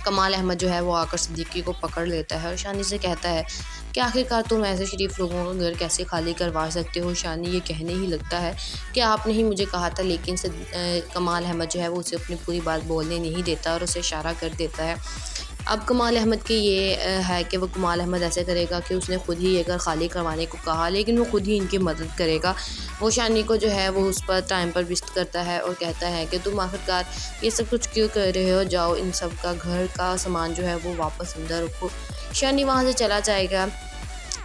[SPEAKER 1] कमाल अहमद जो है वो आकर सिद्दीकी को पकड़ लेता है और शानी से कहता है कि आखिरकार तुम ऐसे शरीफ लोगों का घर कैसे खाली करवा सकते हो। शानी ये कहने ही लगता है कि आपने ही मुझे कहा था, लेकिन कमाल अहमद जो है वो उसे अपनी पूरी बात बोलने नहीं देता और उसे इशारा कर देता है। अब कमाल अहमद की ये है कि वो कमाल अहमद ऐसे करेगा कि उसने खुद ही ये घर खाली करवाने को कहा, लेकिन वो खुद ही इनकी मदद करेगा। वो शानी को जो है वो उस पर टाइम पर विस्ट करता है और कहता है कि तुम आखिरकार ये सब कुछ क्यों कर रहे हो, जाओ इन सब का घर का सामान जो है वो वापस अंदर रखो। शानी वहाँ से चला जाएगा।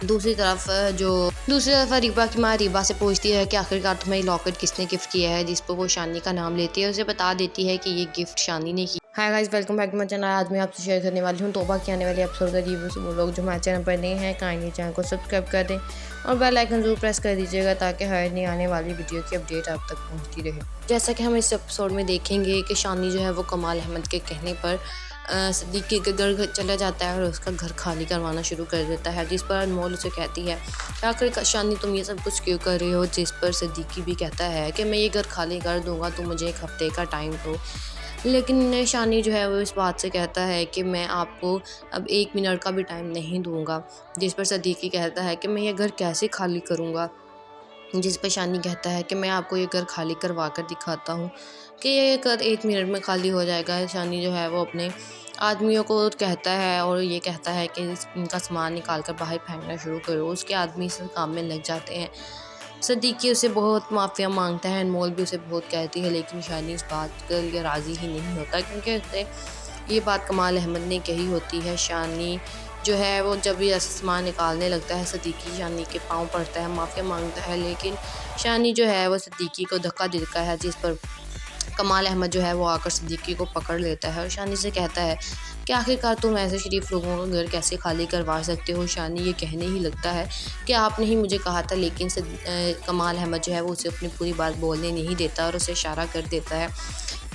[SPEAKER 1] दूसरी तरफ अरीबा की माँ रीबा से पूछती है कि आखिरकार तुम्हें लॉकेट किसने गिफ्ट किया है, जिस पर वो शानी का नाम लेती है। उसे बता देती है कि ये गिफ्ट शानी ने की। Hi guys, welcome back to my channel. आज मैं आपसे शेयर करने वाली हूँ तौबा की आने वाली एपिसोड का रिव्यू। वो लोग जो हमारे चैनल पर नए हैं, काइंडली चैनल को सब्सक्राइब कर दें और बेल आइकन जरूर प्रेस कर दीजिएगा ताकि हर नई आने वाली वीडियो की अपडेट आप तक पहुँचती रहे। जैसा कि हम इस एपिसोड में देखेंगे कि शानी जो है वो कमाल अहमद के कहने पर सिद्दीकी के घर चला जाता है और उसका घर खाली करवाना शुरू कर देता है, जिस पर अनमोल उसे कहती है आखिर शानी तुम ये सब कुछ क्यों कर रहे हो। जिस पर सिद्दीकी भी कहता है कि मैं ये घर खाली कर दूंगा, तो मुझे एक हफ्ते का टाइम दो। लेकिन शानी जो है वो इस बात से कहता है कि मैं आपको अब 1 मिनट का भी टाइम नहीं दूंगा। जिस पर सिद्दीकी कहता है कि मैं ये घर कैसे खाली करूँगा। जिस पर शानी कहता है कि मैं आपको ये घर खाली करवा कर दिखाता हूँ कि ये घर 1 मिनट में खाली हो जाएगा। शानी जो है वो अपने आदमियों को कहता है और ये कहता है कि इनका सामान निकाल कर बाहर फेंकना शुरू करो। उसके आदमी इस काम में लग जाते हैं। सिद्दीकी उसे बहुत माफ़िया मांगता है, अनमोल भी उसे बहुत कहती है, लेकिन शानी इस बात के लिए राज़ी ही नहीं होता, क्योंकि उसे ये बात कमाल अहमद ने कही होती है। शानी जो है वो जब भी ऐसा सामान निकालने लगता है, सिद्दीकी शानी के पाँव पड़ता है, माफ़िया मांगता है, लेकिन शानी जो है वो सिद्दीकी को धक्का देता है, जिस पर कमाल अहमद जो है वो आकर सिद्दीकी को पकड़ लेता है और शानी से कहता है कि आखिरकार तुम ऐसे शरीफ लोगों का घर कैसे खाली करवा सकते हो। शानी ये कहने ही लगता है कि आपने ही मुझे कहा था, लेकिन कमाल अहमद जो है वो उसे अपनी पूरी बात बोलने नहीं देता और उसे इशारा कर देता है।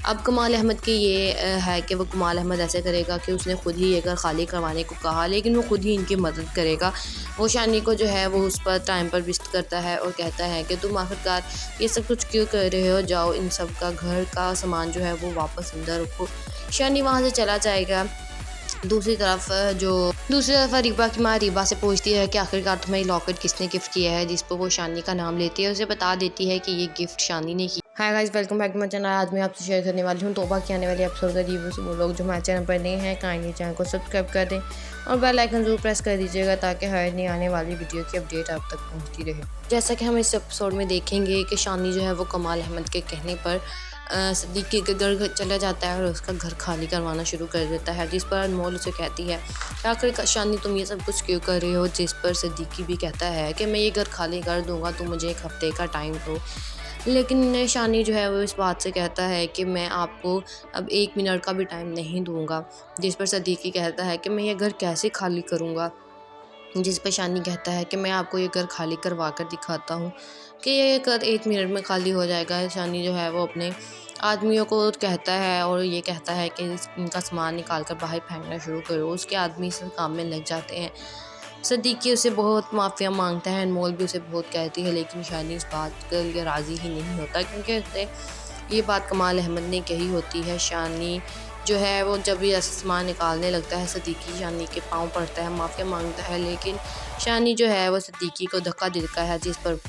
[SPEAKER 1] अब कमाल अहमद की ये है कि वो कमाल अहमद ऐसे करेगा कि उसने खुद ही ये घर खाली करवाने को कहा, लेकिन वो खुद ही इनकी मदद करेगा। वो शानी को जो है वो उस पर टाइम पर विस्ट करता है और कहता है कि तुम आखिरकार ये सब कुछ क्यों कर रहे हो, जाओ इन सब का घर का सामान जो है वो वापस अंदर रखो। शानी वहाँ से चला जाएगा। दूसरी तरफ अरीबा की माँ रीबा से पूछती है कि आखिरकार तुम्हें लॉकेट किसने गिफ्ट किया है, जिस पर वो शानी का नाम लेती है। उसे बता देती है कि ये गिफ्ट शानी ने की। Hi guys, welcome back to my channel. आज मैं आपसे शेयर करने वाली हूँ तौबा की आने वाली एपिसोड का रिव्यू। वो लोग जो हमारे चैनल पर नए हैं, काइंडली चैनल को सब्सक्राइब कर दें और बेल आइकन जरूर प्रेस कर दीजिएगा ताकि हर नई आने वाली वीडियो की अपडेट आप तक पहुँचती रहे। जैसा कि हम इस एपिसोड में देखेंगे कि शानी जो है वो कमाल अहमद के कहने पर सिद्दीकी के घर चला जाता है और उसका घर खाली करवाना शुरू कर देता है, जिस पर अनमोल उसे कहती है आखिर शानी तुम ये सब कुछ क्यों कर रहे हो। जिस पर सिद्दीकी भी कहता है कि मैं ये घर खाली कर दूंगा, तो मुझे एक हफ्ते का टाइम दो। लेकिन शानी जो है वो इस बात से कहता है कि मैं आपको अब 1 मिनट का भी टाइम नहीं दूंगा। जिस पर सिद्दीकी कहता है कि मैं ये घर कैसे खाली करूँगा। जिस पर शानी कहता है कि मैं आपको ये घर खाली करवा कर दिखाता हूँ कि ये घर 1 मिनट में खाली हो जाएगा। शानी जो है वो अपने आदमियों को कहता है और ये कहता है कि इनका सामान निकाल कर बाहर फेंकना शुरू करो। उसके आदमी इस काम में लग जाते हैं। सिद्दीकी उसे बहुत माफ़िया मांगता है, अनमोल भी उसे बहुत कहती है, लेकिन शानी इस बात के लिए राज़ी ही नहीं होता, क्योंकि उसे ये बात कमाल अहमद ने कही होती है। शानी जो है वो जब भी ऐसा सामान निकालने लगता है, सिद्दीकी शानी के पाँव पड़ता है, माफ़िया मांगता है, लेकिन शानी जो है वो सिद्दीकी को धक्का देता है, जिस पर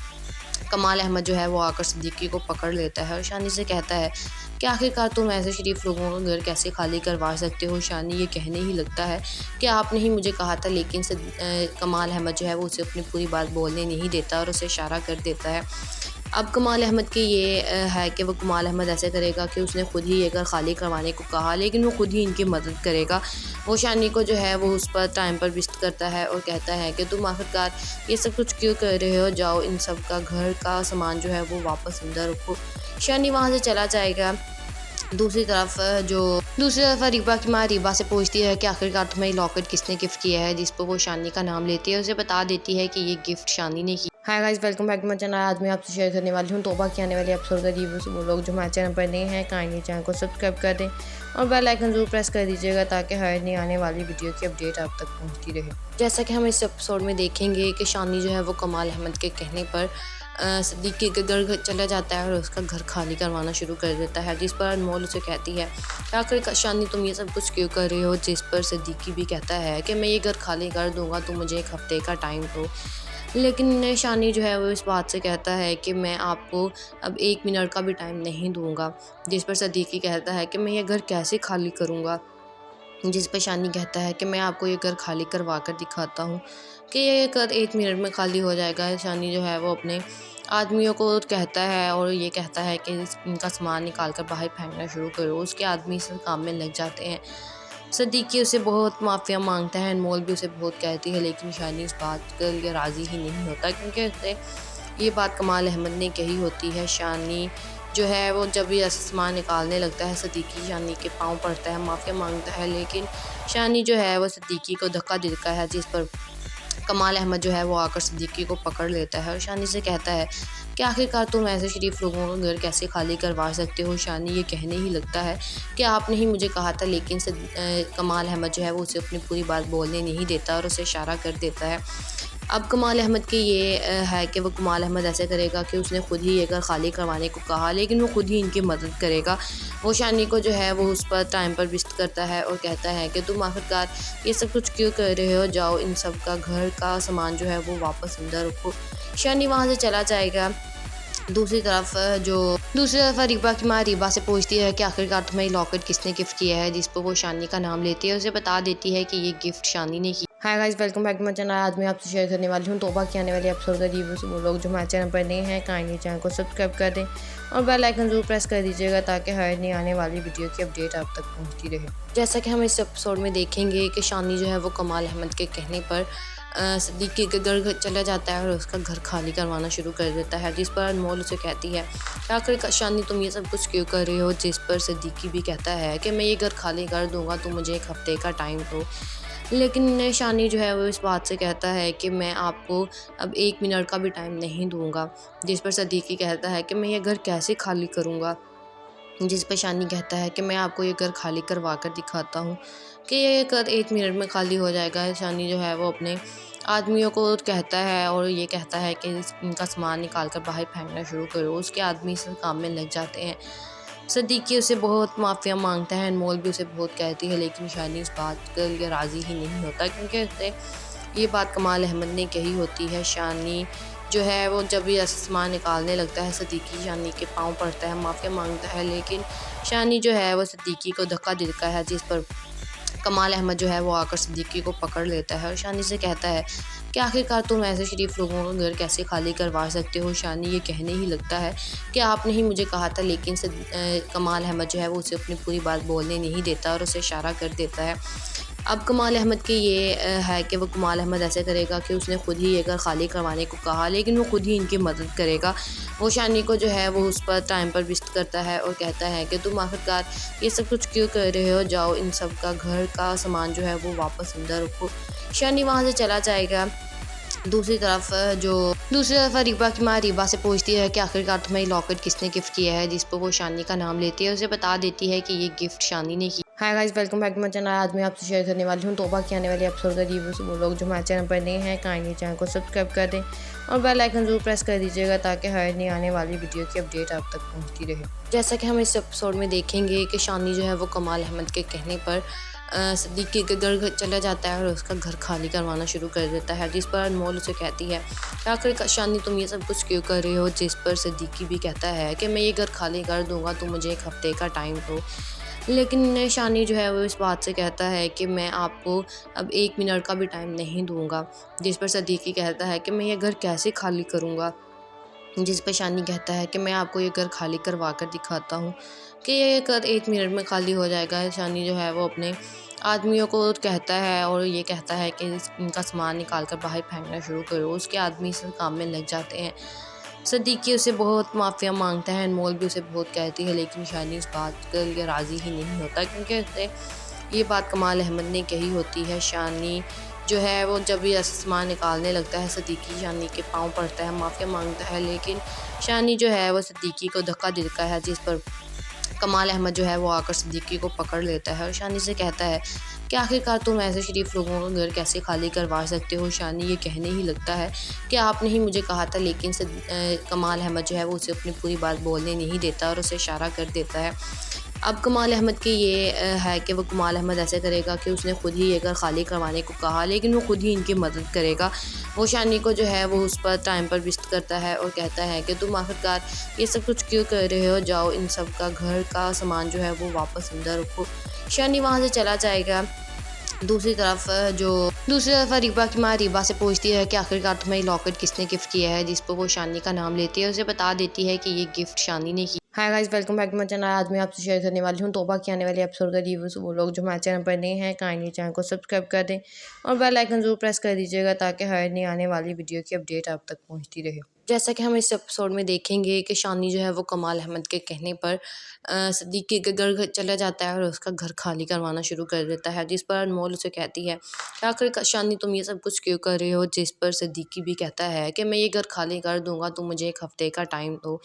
[SPEAKER 1] कमाल अहमद जो है वो आकर सिद्दीकी को पकड़ लेता है और शानी से कहता है कि आखिरकार तुम ऐसे शरीफ लोगों का घर कैसे खाली करवा सकते हो। शानी ये कहने ही लगता है कि आपने ही मुझे कहा था, लेकिन कमाल अहमद जो है वो उसे अपनी पूरी बात बोलने नहीं देता और उसे इशारा कर देता है। अब कमाल अहमद की ये है कि वो कमाल अहमद ऐसे करेगा कि उसने खुद ही ये घर खाली करवाने को कहा, लेकिन वो खुद ही इनकी मदद करेगा। वो शानी को जो है वो उस पर टाइम पर विस्ट करता है और कहता है कि तुम आखिरकार ये सब कुछ क्यों कर रहे हो, जाओ इन सब का घर का सामान जो है वो वापस अंदर रखो। शानी वहाँ से चला जाएगा। दूसरी तरफ अरीबा की माँ रीबा से पूछती है कि आखिरकार तुम्हें लॉकेट किसने गिफ्ट किया है, जिस पर वो शानी का नाम लेती है। उसे बता देती है कि ये गिफ्ट शानी ने की। Hi guys, welcome back to my channel. आज मैं आपसे शेयर करने वाली हूँ तौबा की आने वाली एपिसोड का रिव्यू। से वो लोग जो हमारे चैनल पर नए हैं काइंडली चैनल को सब्सक्राइब कर दें और बेल आइकन जरूर प्रेस कर दीजिएगा ताकि हर नई आने वाली वीडियो की अपडेट आप तक पहुँचती रहे। जैसा कि हम इस एपिसोड में देखेंगे कि शानी जो है वो कमाल अहमद के कहने पर सिद्दीकी के घर चला जाता है और उसका घर खाली करवाना शुरू कर देता है, जिस पर अनमोल उसे कहती है आखिर शानी तुम ये सब कुछ क्यों कर रहे हो। जिस पर सिद्दीकी भी कहता है कि मैं ये घर खाली कर दूंगा, तो मुझे एक हफ्ते का टाइम दो। लेकिन शानी जो है वो इस बात से कहता है कि मैं आपको अब 1 मिनट का भी टाइम नहीं दूंगा। जिस पर सिद्दीकी कहता है कि मैं ये घर कैसे खाली करूँगा। जिस पर शानी कहता है कि मैं आपको ये घर खाली करवा कर दिखाता हूँ कि ये घर 1 मिनट में खाली हो जाएगा। शानी जो है वो अपने आदमियों को कहता है और ये कहता है कि इनका सामान निकाल कर बाहर फेंकना शुरू करो। उसके आदमी इस काम में लग जाते हैं। सिद्दीकी उसे बहुत माफ़िया मांगता है, अनमोल भी उसे बहुत कहती है, लेकिन शानी इस बात के लिए राज़ी ही नहीं होता क्योंकि उसे ये बात कमाल अहमद ने कही होती है। शानी जो है वो जब भी ऐसा सामान निकालने लगता है सिद्दीकी शानी के पाँव पड़ता है, माफ़िया मांगता है, लेकिन शानी जो है वो सिद्दीकी को धक्का देता है, जिस पर कमाल अहमद जो है वो आकर सिद्दीकी को पकड़ लेता है और शानी से कहता है कि आखिरकार तुम ऐसे शरीफ लोगों का घर कैसे खाली करवा सकते हो। शानी ये कहने ही लगता है कि आपने ही मुझे कहा था, लेकिन कमाल अहमद जो है वो उसे अपनी पूरी बात बोलने नहीं देता और उसे इशारा कर देता है। अब कमाल अहमद की ये है कि वो कमाल अहमद ऐसे करेगा कि उसने खुद ही ये घर खाली करवाने को कहा, लेकिन वो खुद ही इनकी मदद करेगा। वो शानी को जो है वो उस पर टाइम पर विस्ट करता है और कहता है कि तुम आखिरकार ये सब कुछ क्यों कर रहे हो, जाओ इन सब का घर का सामान जो है वो वापस अंदर रखो। शानी वहाँ से चला जाएगा। दूसरी तरफ रीबा की माँ रीबा से पूछती है कि आखिरकार तुम्हें लॉकेट किसने गिफ्ट किया है, जिस पर वो शानी का नाम लेती है। उसे बता देती है कि ये गिफ्ट शानी ने की। Hi guys, welcome back to my channel. आज मैं आपसे शेयर करने वाली हूँ तौबा की आने वाली एपिसोड का रिव्यू। से वो लोग जो हमारे चैनल पर नए हैं काइंडली चैनल को सब्सक्राइब कर दें और बेल आइकन जरूर प्रेस कर दीजिएगा ताकि हर नई आने वाली वीडियो की अपडेट आप तक पहुँचती रहे। जैसा कि हम इस एपिसोड में देखेंगे कि शानी जो है वो कमाल अहमद के कहने पर सिद्दीकी के घर चला जाता है और उसका घर खाली करवाना शुरू कर देता है, जिस पर अनमोल उसे कहती है आखिर शानी तुम ये सब कुछ क्यों कर रहे हो। जिस पर सिद्दीकी भी कहता है कि मैं ये घर खाली कर दूंगा, तो मुझे एक हफ्ते का टाइम दो। लेकिन शानी जो है वो इस बात से कहता है कि मैं आपको अब 1 मिनट का भी टाइम नहीं दूंगा। जिस पर सिद्दीकी कहता है कि मैं ये घर कैसे खाली करूँगा। जिस पर शानी कहता है कि मैं आपको ये घर खाली करवा कर दिखाता हूँ कि ये घर 1 मिनट में खाली हो जाएगा। शानी जो है वो अपने आदमियों को कहता है और ये कहता है कि इनका सामान निकाल कर बाहर फेंकना शुरू करो। उसके आदमी इस काम में लग जाते हैं। सिद्दीकी उसे बहुत माफ़िया मांगता है, अनमोल भी उसे बहुत कहती है, लेकिन शानी इस बात के लिए राज़ी ही नहीं होता क्योंकि उसे ये बात कमाल अहमद ने कही होती है। शानी जो है वो जब भी ऐसा सामान निकालने लगता है सिद्दीकी शानी के पाँव पड़ता है, माफ़िया मांगता है, लेकिन शानी जो है वो सिद्दीकी को धक्का देता है, जिस पर कमाल अहमद जो है वो आकर सिद्दीकी को पकड़ लेता है और शानी से कहता है कि आखिरकार तुम ऐसे शरीफ लोगों का घर कैसे खाली करवा सकते हो। शानी ये कहने ही लगता है कि आपने ही मुझे कहा था, लेकिन कमाल अहमद जो है वो उसे अपनी पूरी बात बोलने नहीं देता और उसे इशारा कर देता है। अब कमाल अहमद की ये है कि वो कमाल अहमद ऐसे करेगा कि उसने खुद ही ये घर खाली करवाने को कहा, लेकिन वो खुद ही इनकी मदद करेगा। वो शानी को जो है वो उस पर टाइम पर विस्ट करता है और कहता है कि तुम आखिरकार ये सब कुछ क्यों कर रहे हो, जाओ इन सब का घर का सामान जो है वो वापस अंदर रखो। शानी वहाँ से चला जाएगा। दूसरी तरफ रीबा की माँ रीबा से पूछती है कि आखिरकार तुम्हें लॉकेट किसने गिफ्ट किया है, जिस पर वो शानी का नाम लेती है। उसे बता देती है कि ये गिफ्ट शानी ने की। Hi guys, welcome back to my channel. आज मैं आपसे शेयर करने वाली हूँ तौबा की आने वाली एपिसोड का रिव्यू। से वो लोग जो हमारे चैनल पर नए हैं काइंडली चैनल को सब्सक्राइब कर दें और बेल आइकन जरूर प्रेस कर दीजिएगा ताकि हर नई आने वाली वीडियो की अपडेट आप तक पहुँचती रहे। जैसा कि हम इस एपिसोड में देखेंगे कि शानी जो है वो कमाल अहमद के कहने पर सिद्दीकी के घर चला जाता है और उसका घर खाली करवाना शुरू कर देता है, जिस पर अनमोल उसे कहती है आखिर शानी तुम ये सब कुछ क्यों कर रहे हो। जिस पर सिद्दीकी भी कहता है कि मैं ये घर खाली कर दूंगा, तो मुझे एक हफ्ते का टाइम दो। लेकिन शानी जो है वो इस बात से कहता है कि मैं आपको अब 1 मिनट का भी टाइम नहीं दूंगा। जिस पर सिद्दीकी कहता है कि मैं ये घर कैसे खाली करूँगा। जिस पर शानी कहता है कि मैं आपको ये घर खाली करवा कर दिखाता हूँ कि ये घर 1 मिनट में खाली हो जाएगा। शानी जो है वो अपने आदमियों को कहता है और ये कहता है कि इनका सामान निकाल कर बाहर फेंकना शुरू करो। उसके आदमी इस काम में लग जाते हैं। सिद्दीकी उसे बहुत माफ़िया मांगता है, अनमोल भी उसे बहुत कहती है, लेकिन शानी इस बात के लिए राज़ी ही नहीं होता क्योंकि उसे ये बात कमाल अहमद ने कही होती है। शानी जो है वो जब ये सामान निकालने लगता है सदीकी शानी के पाँव पड़ता है, माफ़िया मांगता है, लेकिन शानी जो है वो सदीकी को धक्का देता है, जिस पर कमाल अहमद जो है वो आकर सदीकी को पकड़ लेता है और शानी से कहता है कि आखिरकार तुम ऐसे शरीफ लोगों का घर कैसे खाली करवा सकते हो। शानी ये कहने ही लगता है कि आपने ही मुझे कहा था, लेकिन कमाल अहमद जो है वो उसे अपनी पूरी बात बोलने नहीं देता और उसे इशारा कर देता है। अब कमाल अहमद की ये है कि वो कमाल अहमद ऐसे करेगा कि उसने खुद ही ये घर खाली करवाने को कहा, लेकिन वो खुद ही इनकी मदद करेगा। वो शानी को जो है वो उस पर टाइम पर विस्ट करता है और कहता है कि तुम आखिरकार ये सब कुछ क्यों कर रहे हो, जाओ इन सब का घर का सामान जो है वो वापस अंदर रखो। शानी वहाँ से चला जाएगा। दूसरी तरफ रीबा की माँ रीबा से पूछती है कि आखिरकार तुम्हें ये लॉकेट किसने गिफ्ट किया है, जिस पर वो शानी का नाम लेती है। उसे बता देती है कि ये गिफ्ट शानी ने किया। Hi guys, welcome back to my channel. आज मैं आपसे शेयर करने वाली हूँ तौबा की आने वाली एपिसोड का रिव्यूज़। वो लोग जो हमारे चैनल पर नए हैं काइंडली चैनल को सब्सक्राइब कर दें और बेल आइकन जरूर प्रेस कर दीजिएगा ताकि हर नई आने वाली वीडियो की अपडेट आप तक पहुँचती रहे। जैसा कि हम इस एपिसोड में देखेंगे कि शानी जो है वो कमाल अहमद के कहने पर सदीकी के घर चला जाता है और उसका घर खाली करवाना शुरू कर देता है, जिस पर अनमोल उसे कहती है कि आखिर शानी तुम ये सब कुछ क्यों कर रहे हो। जिस पर सदीकी भी कहता है कि मैं ये घर खाली कर दूंगा, तुम मुझे 1 हफ्ते का टाइम दो।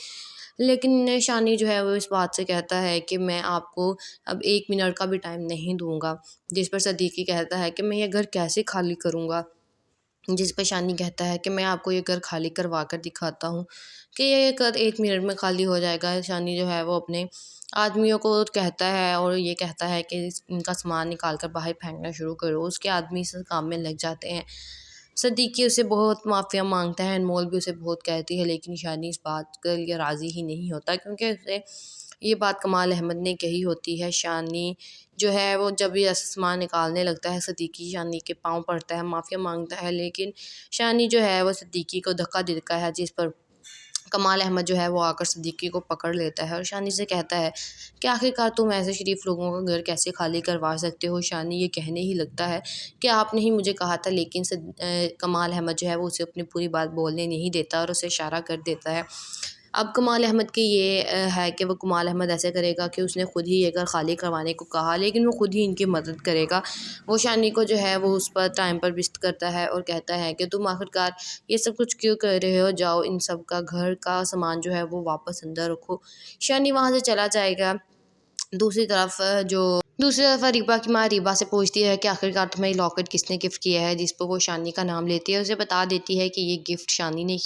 [SPEAKER 1] लेकिन शानी जो है वो इस बात से कहता है कि मैं आपको अब 1 मिनट का भी टाइम नहीं दूंगा। जिस पर सदीकी कहता है कि मैं ये घर कैसे खाली करूँगा। जिस पे शानी कहता है कि मैं आपको ये घर खाली करवा कर दिखाता हूँ कि ये घर 1 मिनट में खाली हो जाएगा। शानी जो है वो अपने आदमियों को कहता है और ये कहता है कि इनका सामान निकाल कर बाहर फेंकना शुरू करो। उसके आदमी इस काम में लग जाते हैं। सदीकी उसे बहुत माफ़िया मांगता है, अनमोल भी उसे बहुत कहती है, लेकिन शानी इस बात के लिए राज़ी ही नहीं होता क्योंकि उसे ये बात कमाल अहमद ने कही होती है। शानी जो है वो जब ये सामान निकालने लगता है सदीकी शानी के पाँव पड़ता है, माफ़िया मांगता है, लेकिन शानी जो है वो सदीकी को धक्का देता है, जिस पर कमाल अहमद जो है वो आकर सदीकी को पकड़ लेता है और शानी से कहता है कि आखिरकार तुम ऐसे शरीफ लोगों का घर कैसे खाली करवा सकते हो। शानी ये कहने ही लगता है कि आपने ही मुझे कहा था, लेकिन कमाल अहमद जो है वो उसे अपनी पूरी बात बोलने नहीं देता और उसे इशारा कर देता है। अब कमाल अहमद की ये है कि वो कमाल अहमद ऐसे करेगा कि उसने खुद ही ये घर खाली करवाने को कहा, लेकिन वो खुद ही इनकी मदद करेगा। वो शानी को जो है वो उस पर टाइम पर विस्ट करता है और कहता है कि तुम आखिरकार ये सब कुछ क्यों कर रहे हो, जाओ इन सब का घर का सामान जो है वो वापस अंदर रखो। शानी वहाँ से चला जाएगा। दूसरी तरफ रीबा की माँ रीबा से पूछती है कि आखिरकार तुम्हें ये लॉकेट किसने गिफ्ट किया है, जिस पर वो शानी का नाम लेती है। उसे बता देती है कि ये गिफ्ट शानी ने किया।